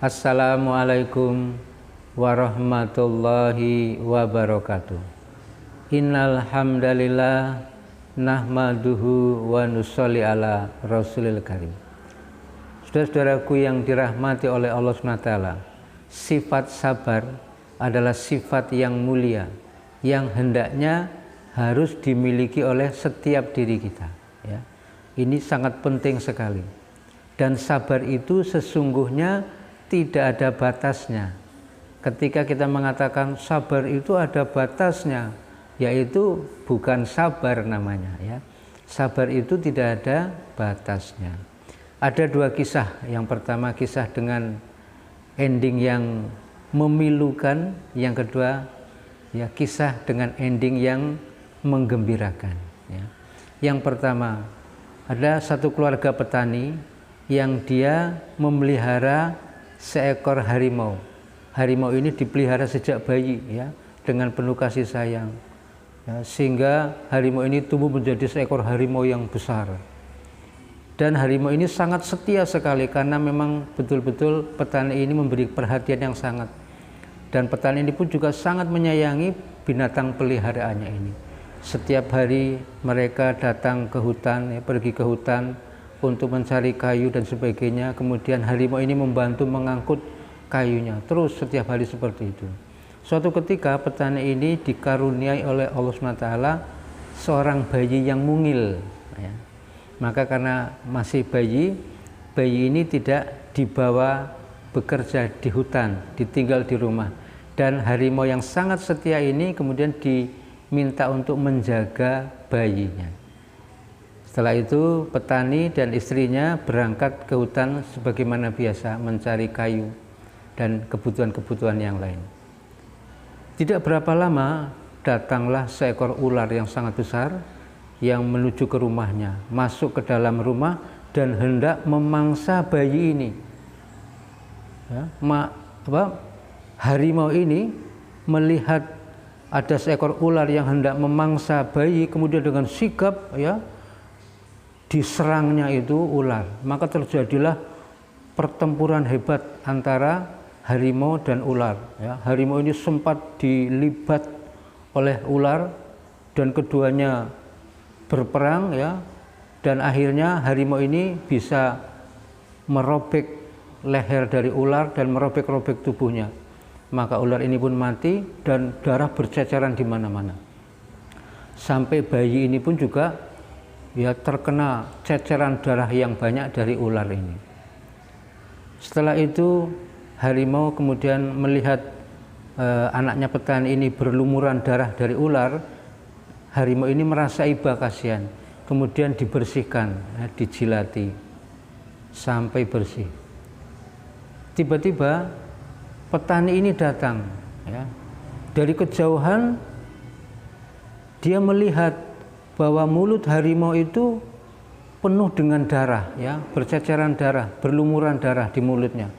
Assalamualaikum warahmatullahi wabarakatuh. Innal hamdalillah nahmaduhu wa nusolli ala rasulil karim. Saudara-saudaraku yang dirahmati oleh Allah SWT, sifat sabar adalah sifat yang mulia yang hendaknya harus dimiliki oleh setiap diri kita, ya. Ini sangat penting sekali. Dan sabar itu sesungguhnya tidak ada batasnya. Ketika kita mengatakan sabar itu ada batasnya, yaitu bukan sabar namanya, ya. Sabar itu tidak ada batasnya. Ada dua kisah. Yang pertama kisah dengan ending yang memilukan, yang kedua ya kisah dengan ending yang menggembirakan, ya. Yang pertama, ada satu keluarga petani yang dia memelihara seekor harimau. Harimau ini dipelihara sejak bayi, ya, dengan penuh kasih sayang, ya, sehingga harimau ini tumbuh menjadi seekor harimau yang besar. Dan harimau ini sangat setia sekali karena memang betul-betul petani ini memberi perhatian yang sangat. Dan petani ini pun juga sangat menyayangi binatang peliharaannya ini. Setiap hari mereka datang ke hutan, ya, pergi ke hutan untuk mencari kayu dan sebagainya. Kemudian harimau ini membantu mengangkut kayunya, terus setiap hari seperti itu. Suatu ketika petani ini dikaruniai oleh Allah SWT seorang bayi yang mungil, ya. Maka karena masih bayi ini tidak dibawa bekerja di hutan, ditinggal di rumah. Dan harimau yang sangat setia ini kemudian diminta untuk menjaga bayinya. Setelah itu petani dan istrinya berangkat ke hutan sebagaimana biasa mencari kayu dan kebutuhan-kebutuhan yang lain. Tidak berapa lama datanglah seekor ular yang sangat besar yang menuju ke rumahnya, masuk ke dalam rumah dan hendak memangsa bayi ini. Ya, harimau ini melihat ada seekor ular yang hendak memangsa bayi, kemudian dengan sigap, ya, diserangnya itu ular. Maka terjadilah pertempuran hebat antara harimau dan ular, ya. Harimau ini sempat dilibat oleh ular dan keduanya berperang, ya. Dan akhirnya harimau ini bisa merobek leher dari ular dan merobek-robek tubuhnya. Maka ular ini pun mati dan darah berceceran di mana-mana. Sampai bayi ini pun juga ya terkena ceceran darah yang banyak dari ular ini. Setelah itu harimau kemudian melihat anaknya petani ini berlumuran darah dari ular. Harimau ini merasa iba kasihan, kemudian dibersihkan, ya, dijilati sampai bersih. Tiba-tiba petani ini datang, ya. Dari kejauhan dia melihat bahwa mulut harimau itu penuh dengan darah, ya, berceceran darah, berlumuran darah di mulutnya.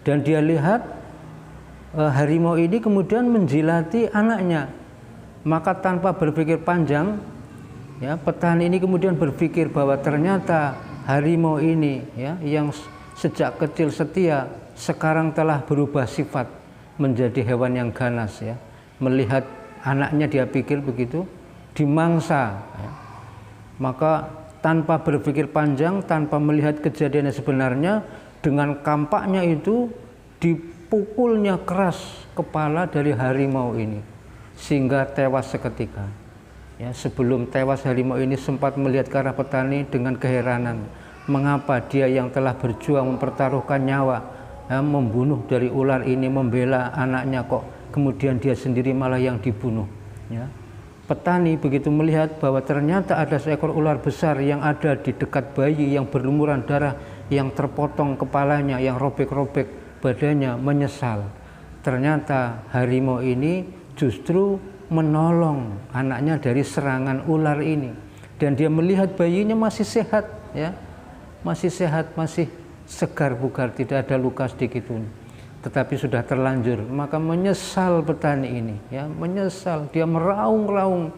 Dan dia lihat harimau ini kemudian menjilati anaknya. Maka tanpa berpikir panjang, ya, petani ini kemudian berpikir bahwa ternyata harimau ini, ya, yang sejak kecil setia sekarang telah berubah sifat menjadi hewan yang ganas, ya. Melihat anaknya dia pikir begitu, dimangsa, ya. Maka tanpa berpikir panjang, tanpa melihat kejadian yang sebenarnya, dengan kampaknya itu dipukulnya keras kepala dari harimau ini sehingga tewas seketika, ya. Sebelum tewas harimau ini sempat melihat ke arah petani dengan keheranan, mengapa dia yang telah berjuang mempertaruhkan nyawa, ya, membunuh dari ular ini, membela anaknya, kok kemudian dia sendiri malah yang dibunuh, ya. Petani begitu melihat bahwa ternyata ada seekor ular besar yang ada di dekat bayi yang berlumuran darah, yang terpotong kepalanya, yang robek-robek badannya, menyesal. Ternyata harimau ini justru menolong anaknya dari serangan ular ini. Dan dia melihat bayinya masih sehat, ya. Masih sehat, masih segar bugar, tidak ada luka sedikit pun. Tetapi sudah terlanjur, maka menyesal petani ini, ya, menyesal. Dia meraung-raung,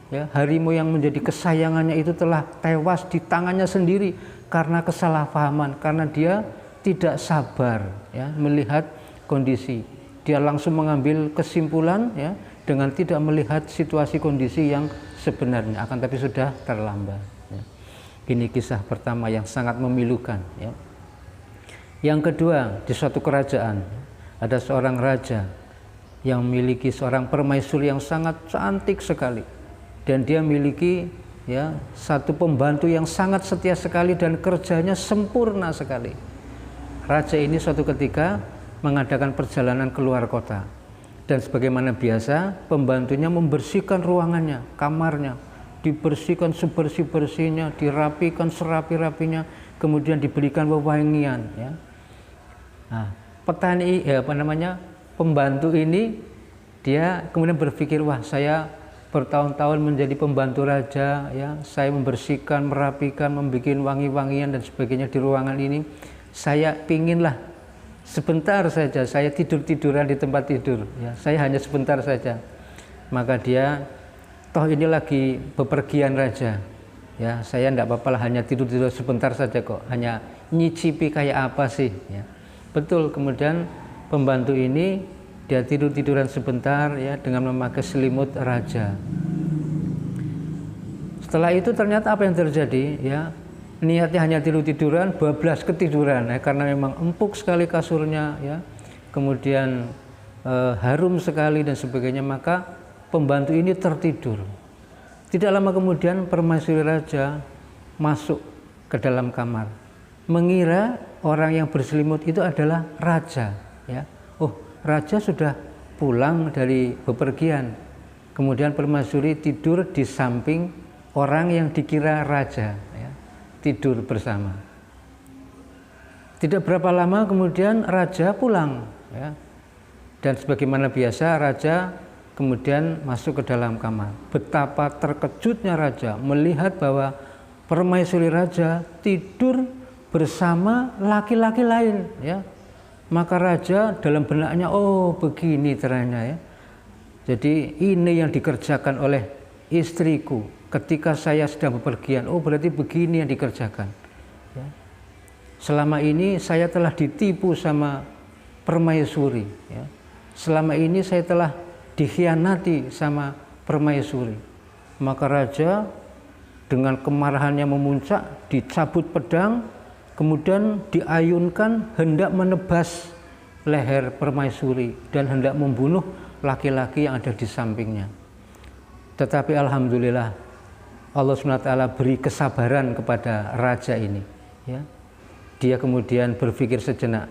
ya, harimau yang menjadi kesayangannya itu telah tewas di tangannya sendiri karena kesalahpahaman, karena dia tidak sabar ya melihat kondisi. Dia langsung mengambil kesimpulan ya dengan tidak melihat situasi kondisi yang sebenarnya, akan tapi sudah terlambat ya. Ini kisah pertama yang sangat memilukan ya. Yang kedua, di suatu kerajaan ada seorang raja yang memiliki seorang permaisuri yang sangat cantik sekali, dan dia memiliki ya satu pembantu yang sangat setia sekali dan kerjanya sempurna sekali. Raja ini suatu ketika mengadakan perjalanan keluar kota, dan sebagaimana biasa pembantunya membersihkan ruangannya, kamarnya dibersihkan sebersih-bersihnya, dirapikan serapi-rapinya, kemudian diberikan wewangian ya. Nah, pembantu ini dia kemudian berpikir, wah, saya bertahun-tahun menjadi pembantu raja ya, saya membersihkan, merapikan, membuat wangi-wangian dan sebagainya di ruangan ini, saya pinginlah sebentar saja saya tidur-tiduran di tempat tidur ya, saya hanya sebentar saja. Maka dia, toh ini lagi bepergian raja ya, saya enggak apa-apa lah, hanya tidur-tidur sebentar saja kok, hanya nyicipi kayak apa sih ya. Betul, kemudian pembantu ini dia tidur-tiduran sebentar ya dengan memakai selimut raja. Setelah itu ternyata apa yang terjadi ya, niatnya hanya tidur-tiduran, bablas ketiduran ya, karena memang empuk sekali kasurnya ya, kemudian harum sekali dan sebagainya. Maka pembantu ini tertidur. Tidak lama kemudian permaisuri raja masuk ke dalam kamar, mengira orang yang berselimut itu adalah raja ya. Oh, raja sudah pulang dari bepergian. Kemudian permaisuri tidur di samping orang yang dikira raja ya, tidur bersama. Tidak berapa lama kemudian raja pulang ya. Dan sebagaimana biasa raja kemudian masuk ke dalam kamar. Betapa terkejutnya raja melihat bahwa permaisuri raja tidur bersama laki-laki lain ya. Maka raja dalam benaknya, oh begini ternyata ya, jadi ini yang dikerjakan oleh istriku ketika saya sedang bepergian. Oh, berarti begini yang dikerjakan ya. Selama ini saya telah ditipu sama permaisuri ya. Selama ini saya telah dikhianati sama permaisuri. Maka raja dengan kemarahannya memuncak, dicabut pedang, kemudian diayunkan hendak menebas leher permaisuri dan hendak membunuh laki-laki yang ada di sampingnya. Tetapi alhamdulillah Allah SWT beri kesabaran kepada raja ini ya. Dia kemudian berpikir sejenak,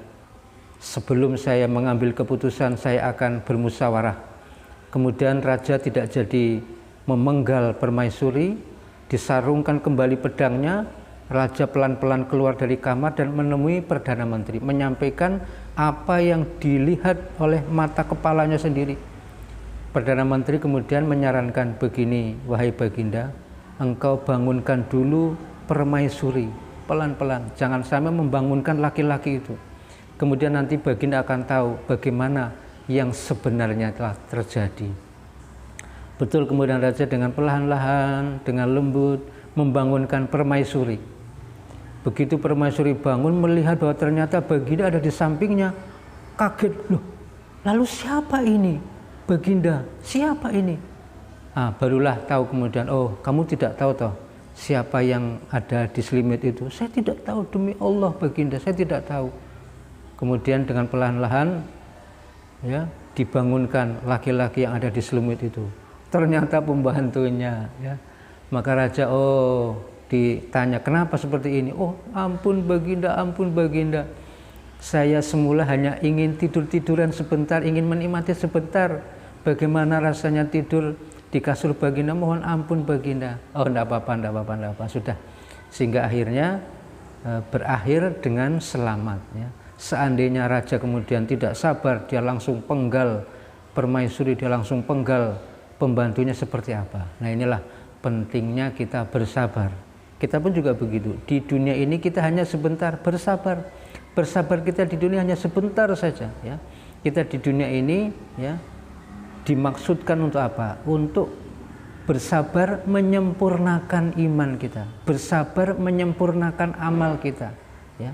sebelum saya mengambil keputusan saya akan bermusyawarah. Kemudian raja tidak jadi memenggal permaisuri, disarungkan kembali pedangnya. Raja pelan-pelan keluar dari kamar dan menemui Perdana Menteri, menyampaikan apa yang dilihat oleh mata kepalanya sendiri. Perdana Menteri kemudian menyarankan, begini, wahai Baginda, engkau bangunkan dulu permaisuri, pelan-pelan, jangan sampai membangunkan laki-laki itu. Kemudian nanti Baginda akan tahu bagaimana yang sebenarnya telah terjadi. Betul, kemudian raja dengan perlahan-lahan, dengan lembut membangunkan permaisuri. Begitu permaisuri bangun melihat bahwa ternyata Baginda ada di sampingnya, kaget, loh, lalu siapa ini? Baginda, siapa ini? Barulah tahu kemudian, oh, kamu tidak tahu toh siapa yang ada di selimut itu? Saya tidak tahu, demi Allah Baginda, saya tidak tahu. Kemudian dengan perlahan-lahan ya dibangunkan laki-laki yang ada di selimut itu. Ternyata pembantunya ya. Maka raja, oh, ditanya, kenapa seperti ini? Oh, ampun Baginda, ampun Baginda. Saya semula hanya ingin tidur-tiduran sebentar, ingin menikmati sebentar. Bagaimana rasanya tidur di kasur Baginda? Mohon ampun Baginda. Oh, enggak apa-apa, enggak apa-apa, enggak apa, sudah. Sehingga akhirnya berakhir dengan selamat ya. Seandainya raja kemudian tidak sabar, dia langsung penggal permaisuri, dia langsung penggal pembantunya, seperti apa. Nah, inilah pentingnya kita bersabar. Kita pun juga begitu. Di dunia ini kita hanya sebentar, bersabar. Bersabar kita di dunia hanya sebentar saja ya. Kita di dunia ini ya dimaksudkan untuk apa? Untuk bersabar menyempurnakan iman kita, bersabar menyempurnakan amal kita ya.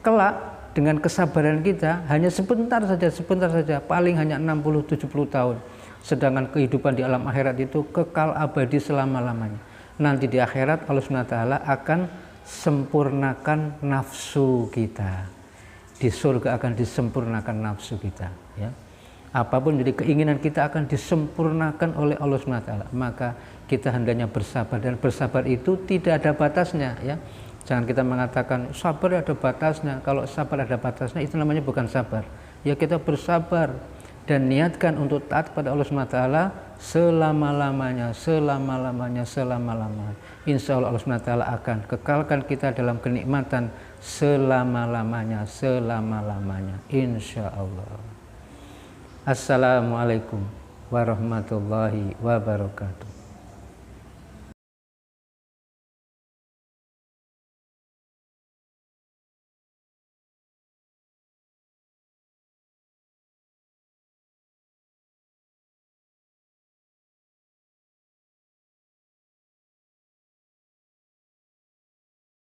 Kelak dengan kesabaran kita hanya sebentar saja, paling hanya 60-70 tahun. Sedangkan kehidupan di alam akhirat itu kekal abadi selama-lamanya. Nanti di akhirat Allah SWT akan sempurnakan nafsu kita. Di surga akan disempurnakan nafsu kita, ya. Apapun jadi keinginan kita akan disempurnakan oleh Allah SWT. Maka kita hendaknya bersabar, dan bersabar itu tidak ada batasnya, ya. Jangan kita mengatakan sabar ada batasnya. Kalau sabar ada batasnya itu namanya bukan sabar. Ya, kita bersabar dan niatkan untuk taat pada Allah SWT selama-lamanya. Insya Allah Allah SWT akan kekalkan kita dalam kenikmatan selama-lamanya. Insya Allah. Assalamualaikum warahmatullahi wabarakatuh.